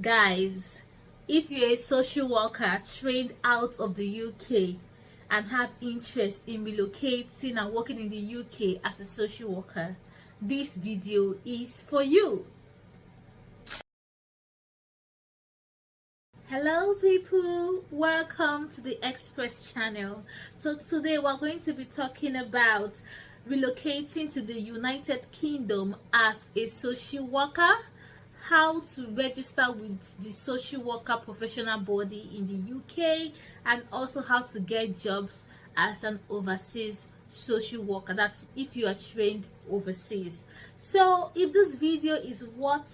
Guys, if you're a social worker trained out of the UK and have interest in relocating and working in the UK as a social worker, this video is for you. Hello people, welcome to the Express channel. So today we're going to be talking about relocating to the United Kingdom as a social worker, how to register with the social worker professional body in the UK, and also how to get jobs as an overseas social worker. That's if you are trained overseas. So if this video is what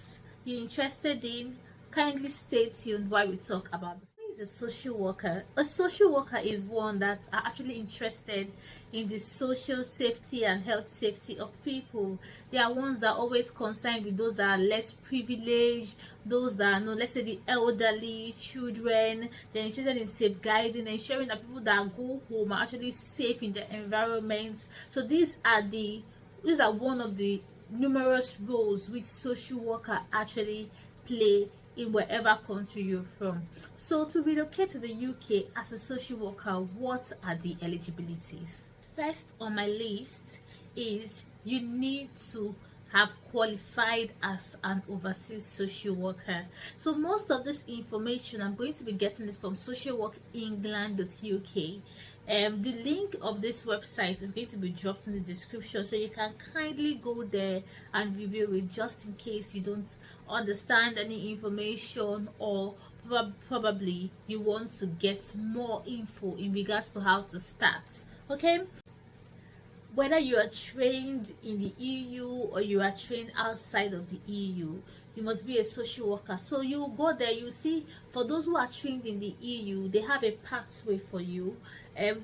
you're interested in, kindly stay tuned while we talk about this. Who is a social worker? A social worker is one that are actually interested in the social safety and health safety of people. They are ones that are always concerned with those that are less privileged, those that are, let's say, the elderly, children. They're interested in safeguarding, ensuring that people that go home are actually safe in the environment. So these are one of the numerous roles which social worker actually play in wherever country you're from. So to relocate to the UK as a social worker, what are the eligibilities? First on my list is you need to have qualified as an overseas social worker. So most of this information I'm going to be getting is from socialworkengland.uk. The link of this website is going to be dropped in the description, so you can kindly go there and review it just in case you don't understand any information, or probably you want to get more info in regards to how to start. Okay, whether you are trained in the EU or you are trained outside of the EU, you must be a social worker. So you go there, you see, for those who are trained in the EU, they have a pathway for you.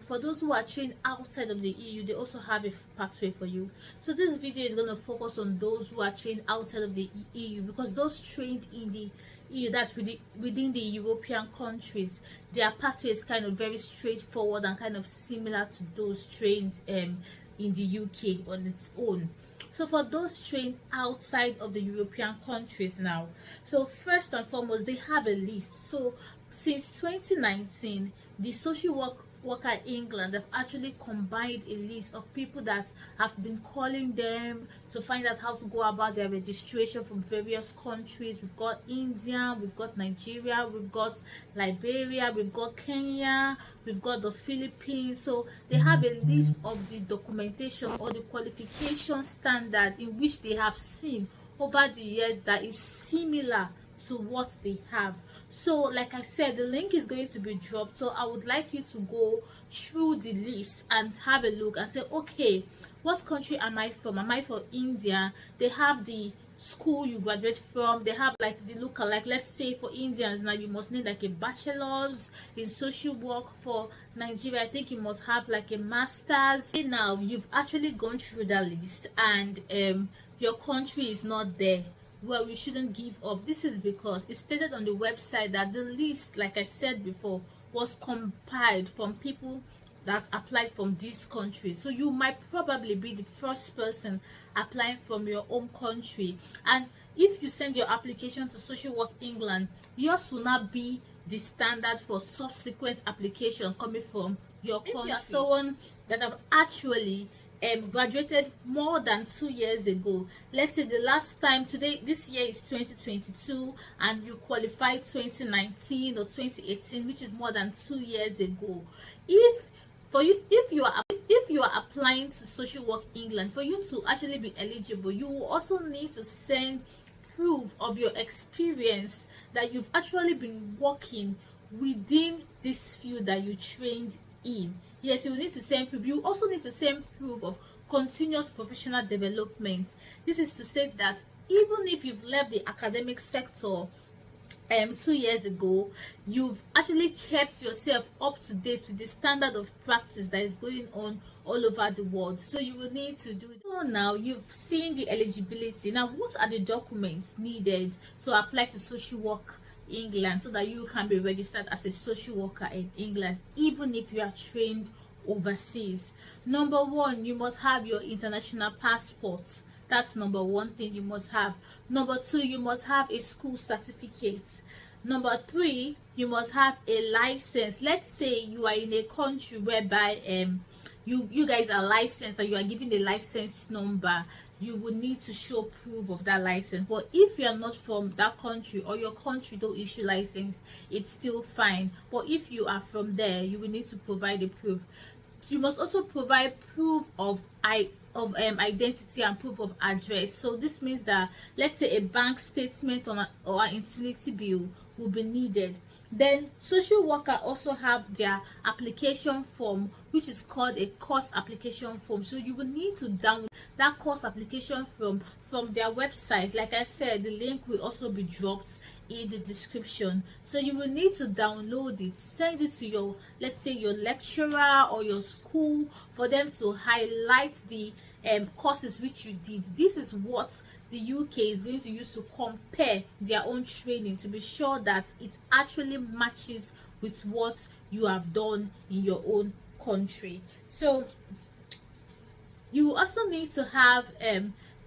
For those who are trained outside of the EU, they also have a pathway for you. So this video is going to focus on those who are trained outside of the EU, because those trained in the EU, that's within the European countries, their pathway is kind of very straightforward and kind of similar to those trained in the UK on its own. So for those trained outside of the European countries now, so first and foremost, they have a list. So since 2019, the social worker England have actually combined a list of people that have been calling them to find out how to go about their registration from various countries. We've got India, we've got Nigeria, we've got Liberia, we've got Kenya, we've got the Philippines. So they have a list of the documentation or the qualification standard in which they have seen over the years that is similar to what they have. So like I said, the link is going to be dropped, so I would like you to go through the list and have a look and say, okay, what country am I from? Am I from India? They have the school you graduate from, they have like the local, like let's say for Indians now you must need like a bachelor's in social work. For Nigeria, I think you must have like a master's. Now you've actually gone through that list and your country is not there. Well, you shouldn't give up. This is because it stated on the website that the list, like I said before, was compiled from people that applied from these countries. So you might probably be the first person applying from your own country, and if you send your application to Social Work England, yours will not be the standard for subsequent application coming from your country. If you are someone that have actually graduated more than 2 years ago, let's say the last time, this year is 2022 and you qualified 2019 or 2018, which is more than 2 years ago, if you are applying to Social Work England, for you to actually be eligible, you will also need to send proof of your experience that you've actually been working within this field that you trained in. Yes, you need to send proof. You also need to send proof of continuous professional development. This is to say that even if you've left the academic sector 2 years ago, you've actually kept yourself up to date with the standard of practice that is going on all over the world. So you will need to do it. So now you've seen the eligibility. Now what are the documents needed to apply to Social Work England so that you can be registered as a social worker in England, even if you are trained overseas? Number one, you must have your international passport. That's number one thing you must have. Number two, you must have a school certificate. Number three, you must have a license. Let's say you are in a country whereby you guys are licensed and you are given a license number. You will need to show proof of that license. But if you are not from that country, or your country don't issue license, it's still fine. But if you are from there, you will need to provide a proof. You must also provide proof of identity and proof of address. So this means that, let's say, a bank statement or an utility bill will be needed. Then social worker also have their application form, which is called a course application form. So you will need to download that course application form from their website. Like I said, the link will also be dropped in the description. So you will need to download it, send it to your, let's say, your lecturer or your school, for them to highlight the courses which you did. This is what the UK is going to use to compare their own training, to be sure that it actually matches with what you have done in your own country. So you also need to have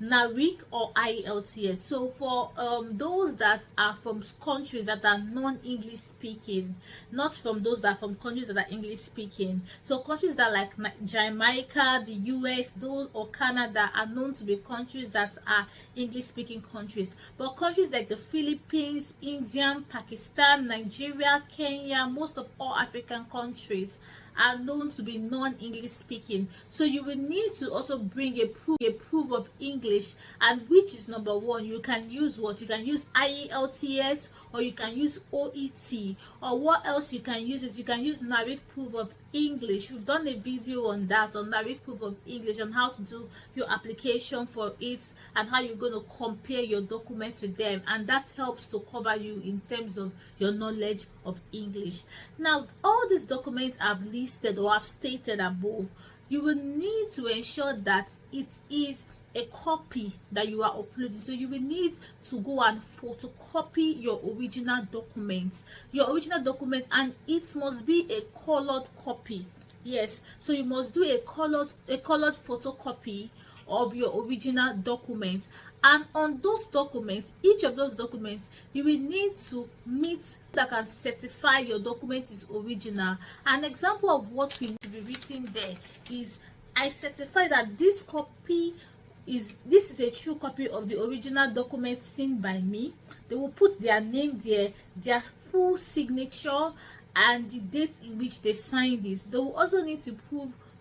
NARIC or ielts. So for those that are from countries that are non-English speaking, not from those that are from countries that are English speaking. So countries that like Jamaica, the US, those, or Canada are known to be countries that are English speaking countries. But countries like the Philippines, India, Pakistan, Nigeria, Kenya, most of all African countries are known to be non-English speaking. So you will need to also bring a proof of English, and which is number one. You can use what? You can use ielts, or you can use OET, or what else you can use is you can use NARIC proof of English. We've done a video on that, on NARIC proof of English, on how to do your application for it and how you're going to compare your documents with them, and that helps to cover you in terms of your knowledge of English. Now, all these documents I've listed or I've stated above, you will need to ensure that it is a copy that you are uploading. So you will need to go and photocopy your original document, and it must be a colored copy. Yes, so you must do a colored photocopy of your original document. And on those documents, each of those documents, you will need to meet that can certify your document is original. An example of what we need to be written there is, I certify that this is a true copy of the original document seen by me. They will put their name there, their full signature, and the date in which they signed this. They will also need to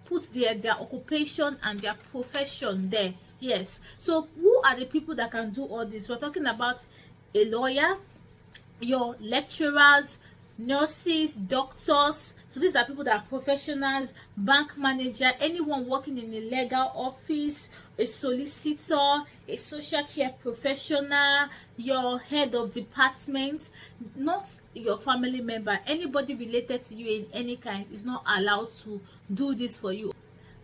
put their occupation and their profession there. Yes, so who are the people that can do all this? We're talking about a lawyer, your lecturers, nurses, doctors. So these are people that are professionals, bank manager, anyone working in a legal office, a solicitor, a social care professional, your head of department, not your family member. Anybody related to you in any kind is not allowed to do this for you.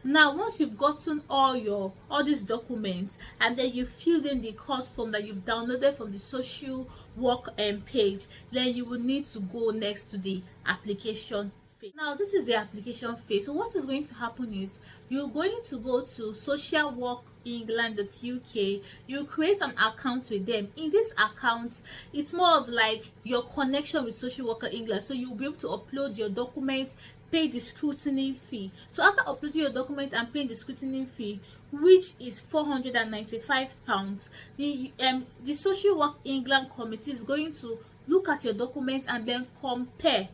Now, once you've gotten all these documents, and then you filled in the course form that you've downloaded from the social work page, then you will need to go next to the application phase. Now, this is the application phase. So what is going to happen is you're going to go to socialworkengland.uk. You create an account with them. In this account, it's more of like your connection with Social Worker England. So you'll be able to upload your documents, pay the scrutiny fee. So after uploading your document and paying the scrutiny fee, which is £495, the Social Work England committee is going to look at your documents and then compare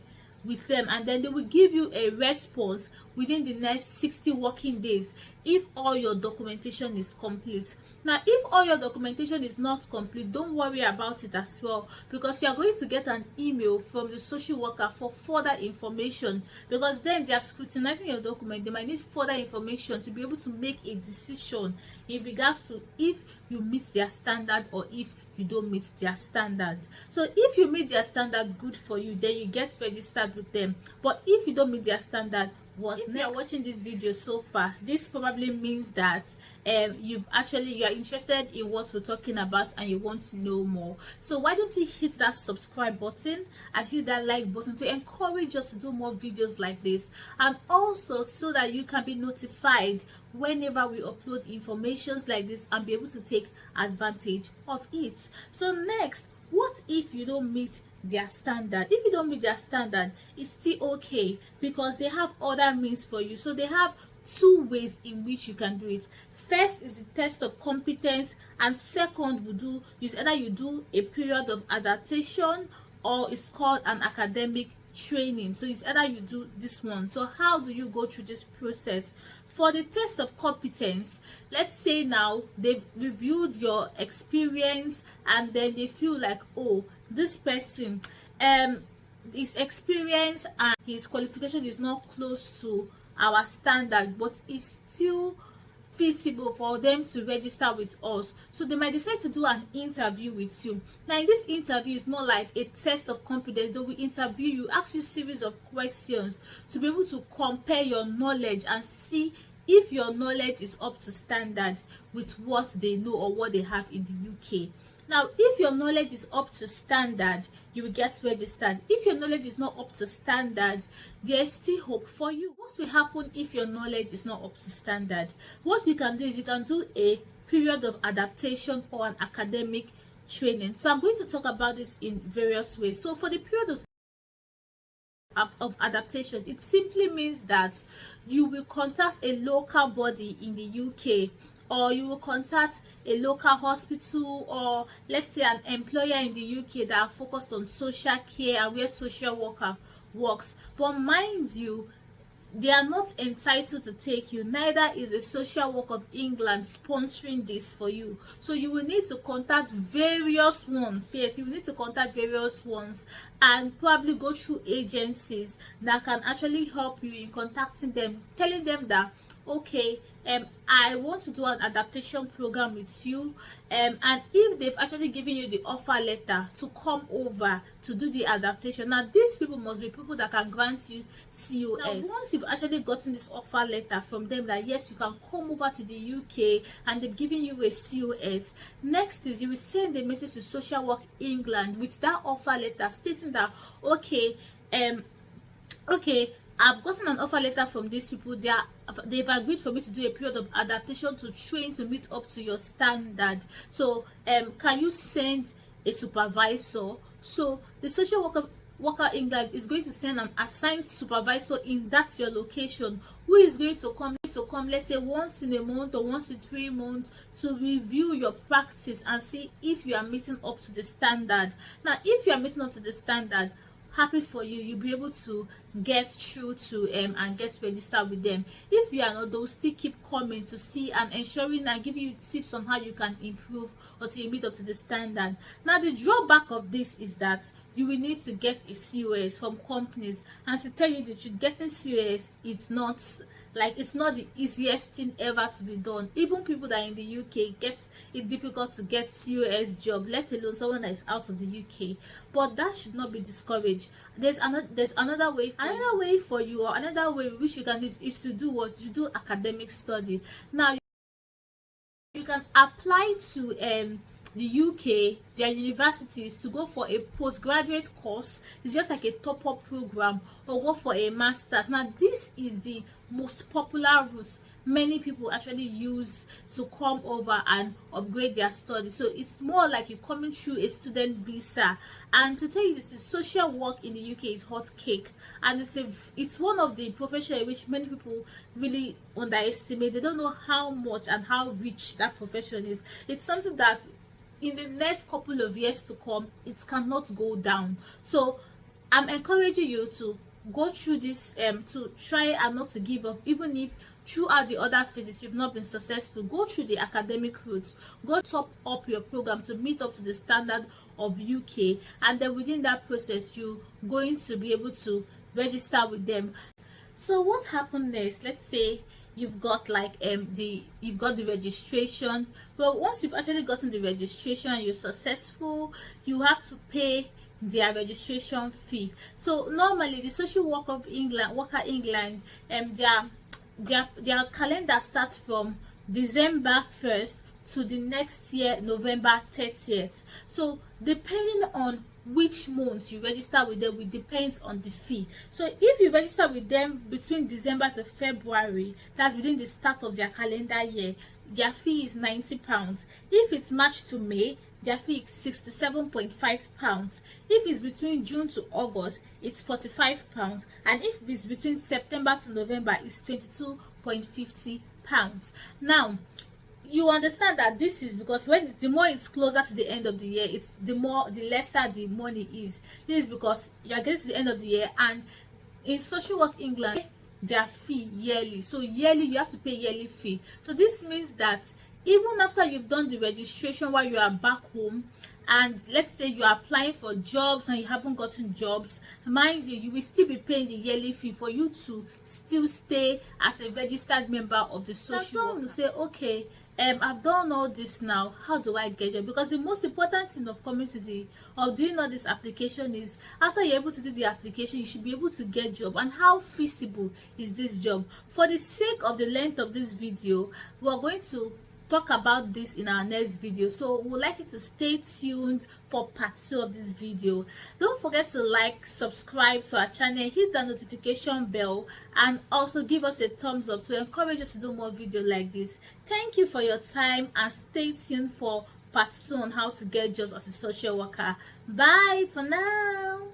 with them, and then they will give you a response within the next 60 working days if all your documentation is complete. Now, if all your documentation is not complete, don't worry about it as well, because you are going to get an email from the social worker for further information, because then they are scrutinizing your document. They might need further information to be able to make a decision in regards to if you meet their standard or if you don't meet their standard. So if you meet their standard, good for you, then you get registered with them. But if you don't meet their standard, was next. If you're watching this video so far, this probably means that you are interested in what we're talking about and you want to know more. So why don't you hit that subscribe button and hit that like button to encourage us to do more videos like this, and also so that you can be notified whenever we upload informations like this and be able to take advantage of it. So next, what if you don't meet their standard? If you don't meet their standard, it's still okay, because they have other means for you. So they have two ways in which you can do it. First is the test of competence, and second is either you do a period of adaptation or it's called an academic training. So it's either you do this one. So how do you go through this process? For the test of competence, let's say now they've reviewed your experience and then they feel like, oh, this person, his experience and his qualification is not close to our standard, but it's still feasible for them to register with us. So they might decide to do an interview with you. Now in this interview, it's more like a test of competence. They will interview you, ask you a series of questions to be able to compare your knowledge and see if your knowledge is up to standard with what they know or what they have in the UK. Now, if your knowledge is up to standard, you will get registered. If your knowledge is not up to standard, there is still hope for you. What will happen if your knowledge is not up to standard? What you can do is you can do a period of adaptation or an academic training. So I'm going to talk about this in various ways. So for the period of adaptation, it simply means that you will contact a local body in the UK, or you will contact a local hospital, or let's say an employer in the UK that are focused on social care and where social worker works. But mind you, they are not entitled to take you, neither is the Social Work of England sponsoring this for you. So you will need to contact various ones. Yes, you will need to contact various ones and probably go through agencies that can actually help you in contacting them, telling them that, okay, I want to do an adaptation program with you, and if they've actually given you the offer letter to come over to do the adaptation. Now these people must be people that can grant you COS. Now once you've actually gotten this offer letter from them that yes, you can come over to the UK and they've given you a COS, next is you will send a message to Social Work England with that offer letter stating that okay, I've gotten an offer letter from these people. They've agreed for me to do a period of adaptation to train to meet up to your standard. So can you send a supervisor? So the Social Worker England is going to send an assigned supervisor in that your location, who is going to come let's say once in a month or once in 3 months to review your practice and see if you are meeting up to the standard. Now if you are meeting up to the standard, happy for you, you'll be able to get through to and get registered with them. If you are not, they'll still keep coming to see and ensuring and giving you tips on how you can improve until you meet up to the standard. Now the drawback of this is that you will need to get a COS from companies, and to tell you the truth, getting COS, it's not the easiest thing ever to be done. Even people that are in the UK get it difficult to get COS job, let alone someone that is out of the UK. But that should not be discouraged. There's another way for you, or another way which you can do is to do what you do, academic study. Now you can apply to the UK, their universities, to go for a postgraduate course. It's just like a top-up program, or go for a master's. Now this is the most popular route many people actually use to come over and upgrade their studies. So it's more like you're coming through a student visa. And to tell you this, is social work in the UK is hot cake, and it's one of the professions in which many people really underestimate. They don't know how much and how rich that profession is. It's something that in the next couple of years to come, it cannot go down. So I'm encouraging you to go through this, to try and not to give up, even if throughout the other phases you've not been successful. Go through the academic routes, go top up your program to meet up to the standard of UK, and then within that process you're going to be able to register with them. So what happened next? Let's say you've got like you've got the registration. Well, once you've actually gotten the registration and you're successful, you have to pay their registration fee. So normally the social worker England, their calendar starts from December 1st to the next year November 30th. So depending on which month you register with them will depend on the fee. So if you register with them between December to February, that's within the start of their calendar year, their fee is £90. If it's March to May, their fee is £67.5. If it's between June to August, it's £45. And if it's between September to November, it's £22.50. Now you understand that this is because the more it's closer to the end of the year, it's the lesser the money is. This is because you are getting to the end of the year, and in social work England, their fee yearly. So yearly you have to pay yearly fee. So this means that even after you've done the registration while you are back home, and let's say you are applying for jobs and you haven't gotten jobs, mind you will still be paying the yearly fee for you to still stay as a registered member of the social work. Someone will say, okay, I've done all this now, how do I get it? Because the most important thing of coming to doing all this application is, after you're able to do the application, you should be able to get job. And how feasible is this job? For the sake of the length of this video, we're going to talk about this in our next video, so we would like you to stay tuned for part 2 of this video. Don't forget to like, subscribe to our channel, hit the notification bell, and also give us a thumbs up to encourage us to do more videos like this. Thank you for your time, and stay tuned for part 2 on how to get jobs as a social worker. Bye for now.